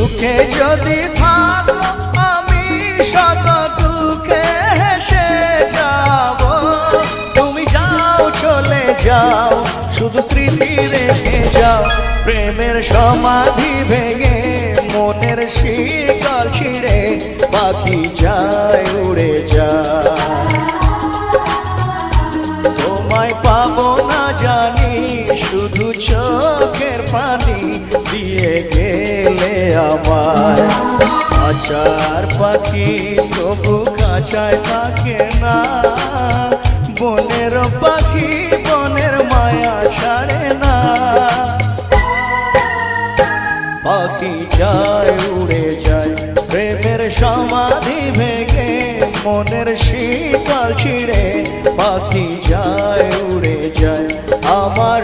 সুখে যদি থাকো আমি শত দুঃখে হেসে যাব। তুমি যাও চলে যাও শুধু স্মৃতি রেখে যাও। প্রেমের সমাধি ভেঙে মনের শিকল ছিঁড়ে পাখি যায় উড়ে যায়। তোমায় পাবো না জানি শুধু চোখের পানি দিয়ে গেলে আমায়। খাঁচার পাখি তবু খাঁচায় থাকে না, বনের পাখি বনের মায়া ছাড়ে না। পাখি যায় উড়ে যায় প্রেমের সমাধি ভেঙে মনের শিকল ছিঁড়ে পাখি যায় উড়ে যায়। আমার